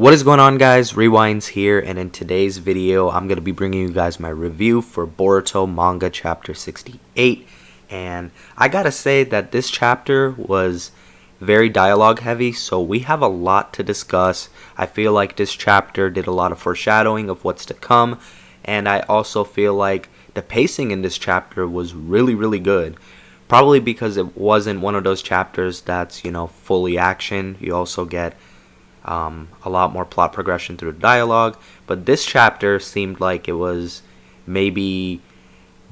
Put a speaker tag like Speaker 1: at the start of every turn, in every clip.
Speaker 1: What is going on, guys? Rewinds here, and in today's video I'm going to be bringing you guys my review for Boruto Manga Chapter 68. And I gotta say that this chapter was very dialogue heavy, so we have a lot to discuss. I feel like this chapter did a lot of foreshadowing of what's to come, and I also feel like the pacing in this chapter was really good. Probably because it wasn't one of those chapters that's, fully action. You also get a lot more plot progression through the dialogue, but this chapter seemed like it was maybe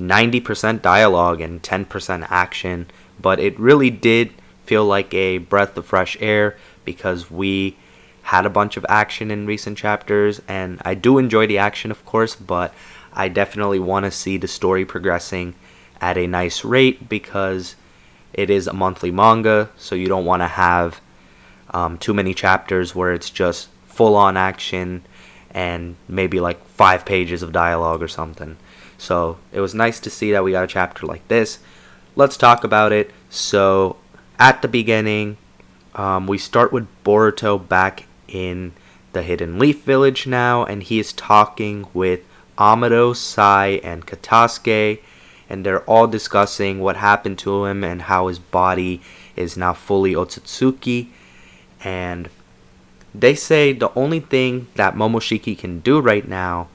Speaker 1: 90% dialogue and 10% action, but it really did feel like a breath of fresh air because we had a bunch of action in recent chapters, and I do enjoy the action, of course, but I definitely want to see the story progressing at a nice rate because it is a monthly manga, so you don't want to have too many chapters where it's just full-on action and maybe like 5 pages of dialogue or something. So it was nice to see that we got a chapter like this. Let's talk about it. So at the beginning, we start with Boruto back in the Hidden Leaf Village now, and he is talking with Amado, Sai, and Katasuke, and they're all discussing what happened to him and how his body is now fully Otsutsuki. And they say the only thing that Momoshiki can do right now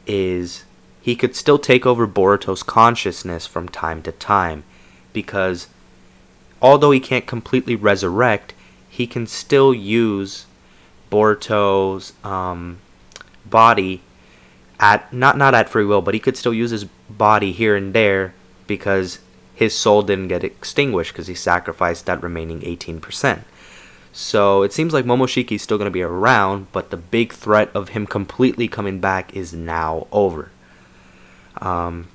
Speaker 1: is he could still take over Boruto's consciousness from time to time, because although he can't completely resurrect, he can still use Boruto's body at not at free will, but he could still use his body here and there because his soul didn't get extinguished because he sacrificed that remaining 18%. So it seems like Momoshiki's still going to be around, but the big threat of him completely coming back is now over. And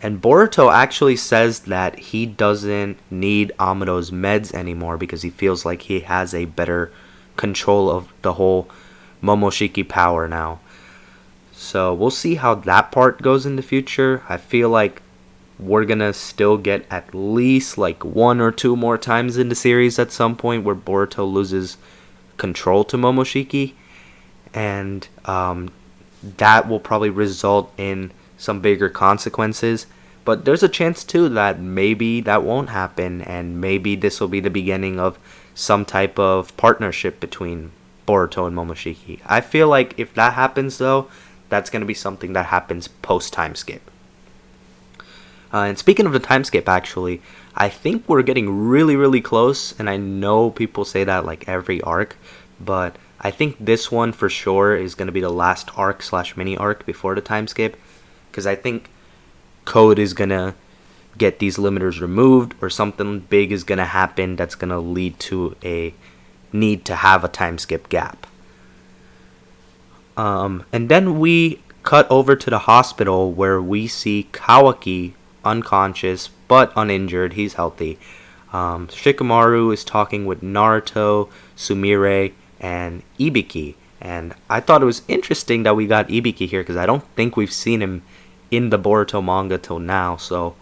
Speaker 1: Boruto actually says that he doesn't need Amado's meds anymore because he feels like he has a better control of the whole Momoshiki power now. So we'll see how that part goes in the future. I feel like we're gonna still get at least like 1 or 2 more times in the series at some point where Boruto loses control to Momoshiki, and that will probably result in some bigger consequences. But there's a chance too that maybe that won't happen, and maybe this will be the beginning of some type of partnership between Boruto and Momoshiki. I feel like if that happens though, that's gonna be something that happens post time skip. And speaking of the time skip, actually, I think we're getting really close, and I know people say that like every arc, but I think this one for sure is going to be the last arc / mini arc before the time skip, because I think Code is going to get these limiters removed, or something big is going to happen that's going to lead to a need to have a time skip gap. And then we cut over to the hospital where we see Kawaki unconscious but uninjured. He's healthy. Shikamaru is talking with Naruto, Sumire, and Ibiki, and I thought it was interesting that we got Ibiki here because I don't think we've seen him in the Boruto manga till now. So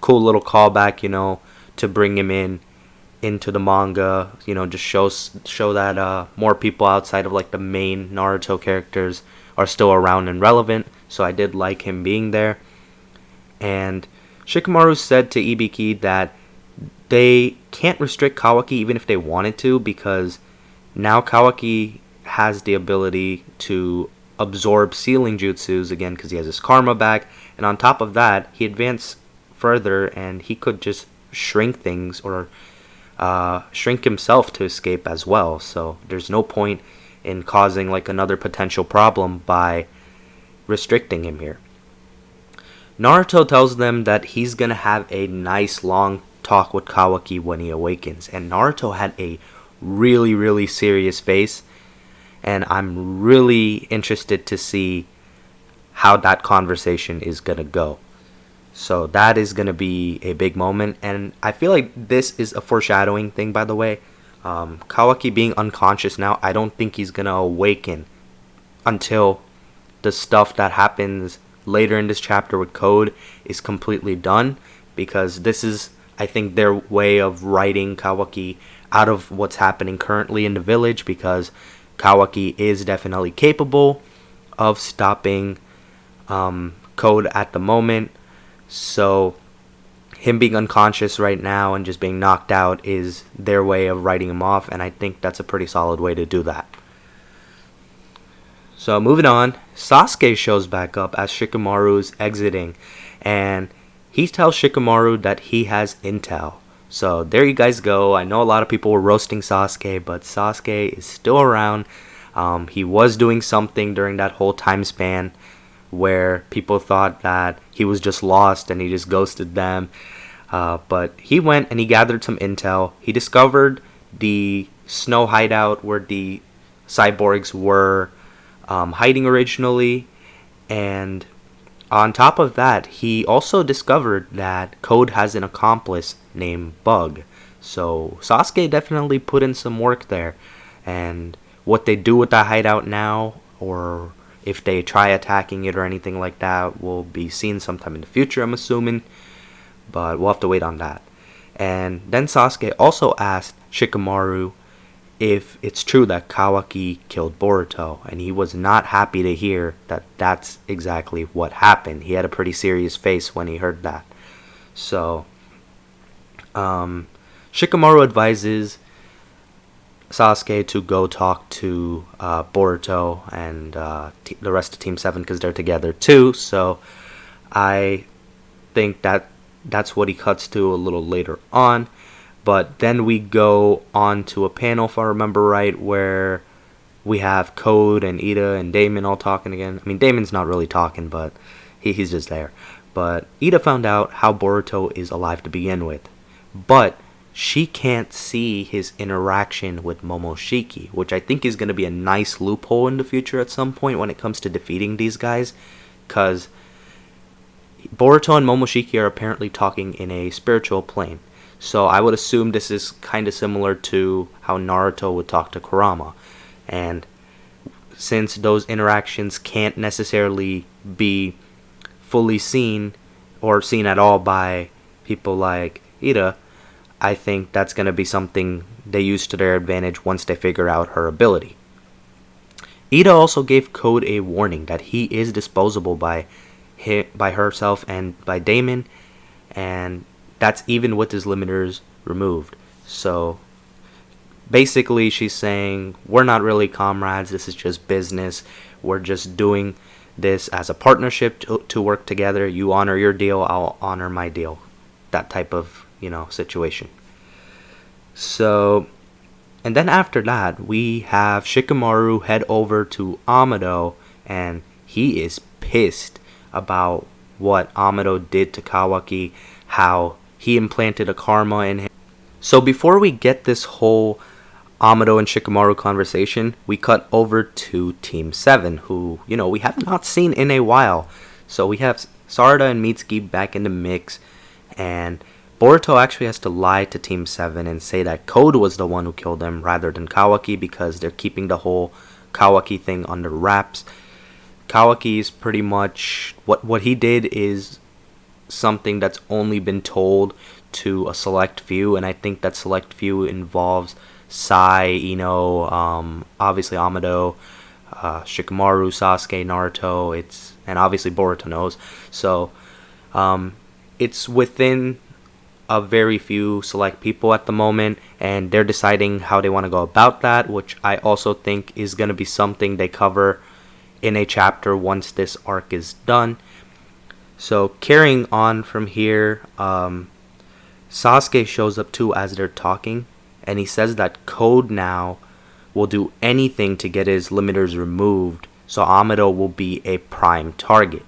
Speaker 1: cool little callback, to bring him into the manga. Just show that more people outside of like the main Naruto characters are still around and relevant. So I did like him being there. And Shikamaru said to Ibiki that they can't restrict Kawaki even if they wanted to, because now Kawaki has the ability to absorb sealing jutsus again because he has his karma back, and on top of that he advanced further and he could just shrink things or shrink himself to escape as well. So there's no point in causing like another potential problem by restricting him here. Naruto tells them that he's going to have a nice long talk with Kawaki when he awakens. And Naruto had a really serious face. And I'm really interested to see how that conversation is going to go. So that is going to be a big moment. And I feel like this is a foreshadowing thing, by the way. Kawaki being unconscious now, I don't think he's going to awaken until the stuff that happens later in this chapter with Code is completely done, because this is, I think, their way of writing Kawaki out of what's happening currently in the village, because Kawaki is definitely capable of stopping Code at the moment. So him being unconscious right now and just being knocked out is their way of writing him off, and I think that's a pretty solid way to do that. So moving on, Sasuke shows back up as Shikamaru's exiting, and he tells Shikamaru that he has intel. So there you guys go. I know a lot of people were roasting Sasuke, but Sasuke is still around. He was doing something during that whole time span where people thought that he was just lost and he just ghosted them. But he went and he gathered some intel. He discovered the snow hideout where the cyborgs were hiding originally. And on top of that, he also discovered that Code has an accomplice named Bug. So Sasuke definitely put in some work there. And what they do with the hideout now, or if they try attacking it or anything like that, will be seen sometime in the future, I'm assuming. But we'll have to wait on that. And then Sasuke also asked Shikamaru if it's true that Kawaki killed Boruto, and he was not happy to hear that that's exactly what happened. He had a pretty serious face when he heard that. So Shikamaru advises Sasuke to go talk to Boruto and the rest of Team 7 because they're together too. So I think that's what he cuts to a little later on. But then we go on to a panel, if I remember right, where we have Code and Ida and Damon all talking again. I mean, Damon's not really talking, but he's just there. But Ida found out how Boruto is alive to begin with. But she can't see his interaction with Momoshiki, which I think is going to be a nice loophole in the future at some point when it comes to defeating these guys. Because Boruto and Momoshiki are apparently talking in a spiritual plane. So I would assume this is kind of similar to how Naruto would talk to Kurama. And since those interactions can't necessarily be fully seen or seen at all by people like Ida, I think that's going to be something they use to their advantage once they figure out her ability. Ida also gave Code a warning that he is disposable by herself and by Damon, and that's even with his limiters removed. So basically she's saying, we're not really comrades, this is just business, we're just doing this as a partnership to work together. You honor your deal, I'll honor my deal. That type of, situation. So, and then after that, we have Shikamaru head over to Amado, and he is pissed about what Amado did to Kawaki, how he implanted a karma in him. So before we get this whole Amado and Shikamaru conversation, we cut over to Team 7, who, we have not seen in a while. So we have Sarada and Mitsuki back in the mix, and Boruto actually has to lie to Team 7 and say that Code was the one who killed him rather than Kawaki, because they're keeping the whole Kawaki thing under wraps. Kawaki is pretty much, what he did is something that's only been told to a select few, and I think that select few involves Sai, obviously Amado, Shikamaru, Sasuke, Naruto, and obviously Boruto knows. So it's within a very few select people at the moment, and they're deciding how they want to go about that, which I also think is going to be something they cover in a chapter once this arc is done. So carrying on from here, Sasuke shows up too as they're talking, and he says that Code now will do anything to get his limiters removed, so Amado will be a prime target.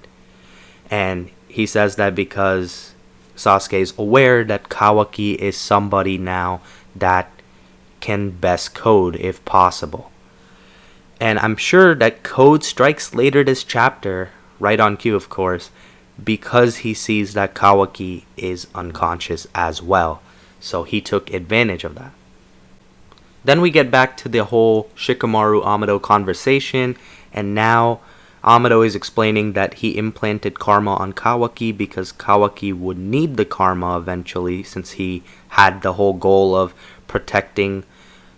Speaker 1: And he says that because Sasuke is aware that Kawaki is somebody now that can best Code if possible. And I'm sure that Code strikes later this chapter, right on cue of course, because he sees that Kawaki is unconscious as well. So he took advantage of that. Then we get back to the whole Shikamaru-Amado conversation, and now Amado is explaining that he implanted karma on Kawaki because Kawaki would need the karma eventually, since he had the whole goal of protecting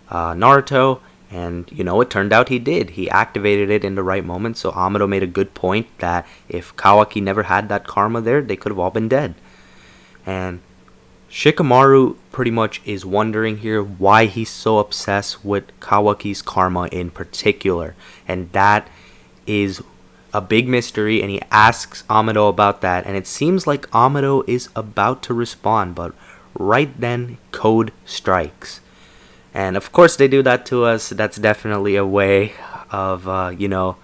Speaker 1: Naruto, And, you know, it turned out he did. He activated it in the right moment. So Amado made a good point that if Kawaki never had that karma there, they could have all been dead. And Shikamaru pretty much is wondering here why he's so obsessed with Kawaki's karma in particular. And that is a big mystery, and he asks Amado about that. And it seems like Amado is about to respond, but right then, code strikes. And of course they do that to us. That's definitely a way of, you know,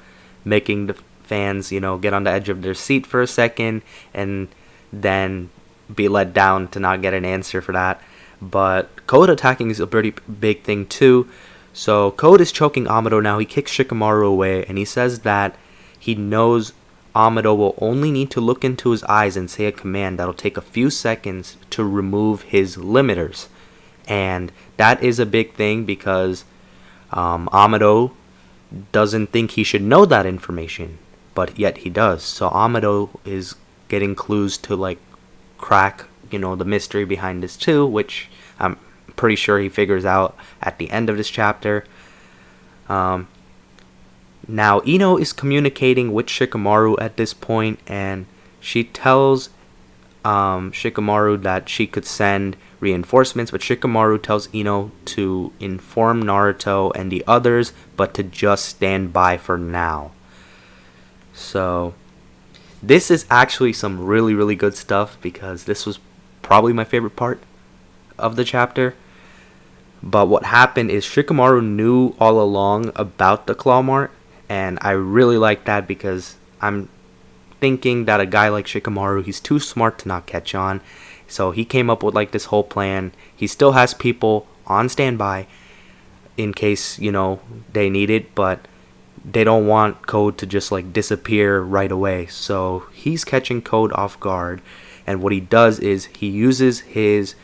Speaker 1: making the fans, you know, get on the edge of their seat for a second and then be let down to not get an answer for that. But Code attacking is a pretty big thing too. So Code is choking Amado now. He kicks Shikamaru away and he says that he knows Amado will only need to look into his eyes and say a command that'll take a few seconds to remove his limiters. And that is a big thing because Amado doesn't think he should know that information, but yet he does. So Amado is getting clues to like crack, you know, the mystery behind this too, which I'm pretty sure he figures out at the end of this chapter. Now Ino is communicating with Shikamaru at this point, and she tells Shikamaru that she could send reinforcements, but Shikamaru tells Ino to inform Naruto and the others, but to just stand by for now. So this is actually some really, really good stuff because this was probably my favorite part of the chapter. But what happened is Shikamaru knew all along about the claw mark, and I really like that because I'm thinking that a guy like Shikamaru, he's too smart to not catch on. So he came up with like this whole plan. He still has people on standby in case, you know, they need it, but they don't want Code to just like disappear right away. So he's catching Code off guard, and what he does is he uses his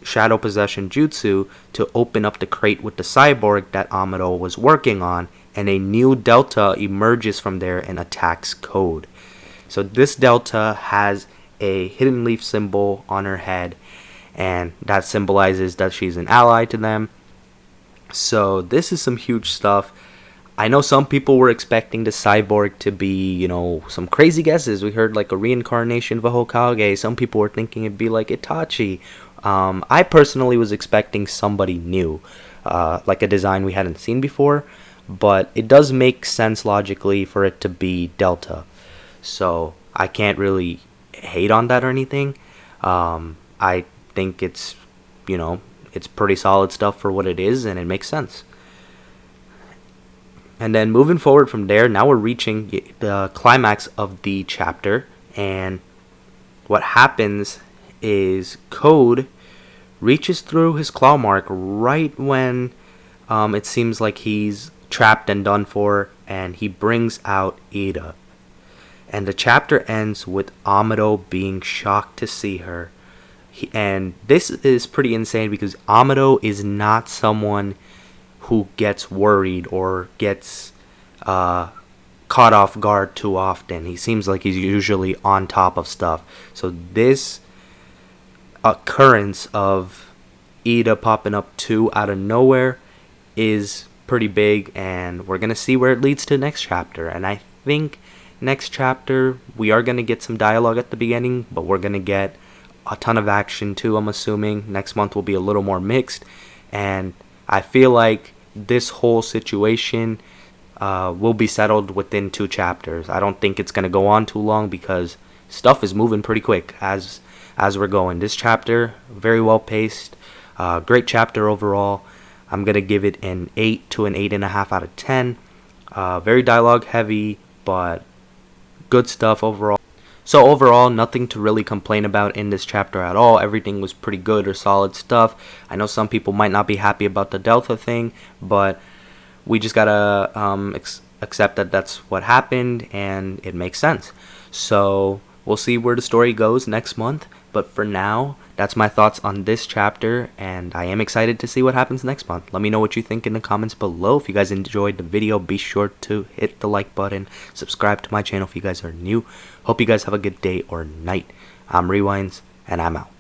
Speaker 1: shadow possession jutsu to open up the crate with the cyborg that Amado was working on, and a new Delta emerges from there and attacks Code. So this Delta has a hidden leaf symbol on her head, and that symbolizes that she's an ally to them. So this is some huge stuff. I know some people were expecting the cyborg to be, you know, some crazy guesses. We heard like a reincarnation of a Hokage. Some people were thinking it'd be like Itachi. I personally was expecting somebody new, like a design we hadn't seen before, but it does make sense logically for it to be Delta. So I can't really hate on that or anything. I think it's, you know, it's pretty solid stuff for what it is, and it makes sense. And then moving forward from there, now we're reaching the climax of the chapter, and what happens is Code reaches through his claw mark right when it seems like he's trapped and done for, and he brings out Ida. And the chapter ends with Amado being shocked to see her. And this is pretty insane because Amado is not someone who gets worried or gets caught off guard too often. He seems like he's usually on top of stuff. So this occurrence of Ida popping up too out of nowhere is pretty big, and we're going to see where it leads to next chapter. And I think next chapter we are going to get some dialogue at the beginning, but we're going to get a ton of action too, I'm assuming. Next month will be a little more mixed, and I feel like this whole situation will be settled within 2 chapters. I don't think it's going to go on too long because stuff is moving pretty quick as we're going. This chapter, very well paced, great chapter overall. I'm going to give it an 8 to an 8.5 out of 10. Very dialogue heavy, but good stuff overall. So overall, nothing to really complain about in this chapter at all. Everything was pretty good or solid stuff. I know some people might not be happy about the Delta thing, but we just gotta accept that that's what happened, and it makes sense. So we'll see where the story goes next month. But for now, that's my thoughts on this chapter, and I am excited to see what happens next month. Let me know what you think in the comments below. If you guys enjoyed the video, be sure to hit the like button. Subscribe to my channel if you guys are new. Hope you guys have a good day or night. I'm Rewinds, and I'm out.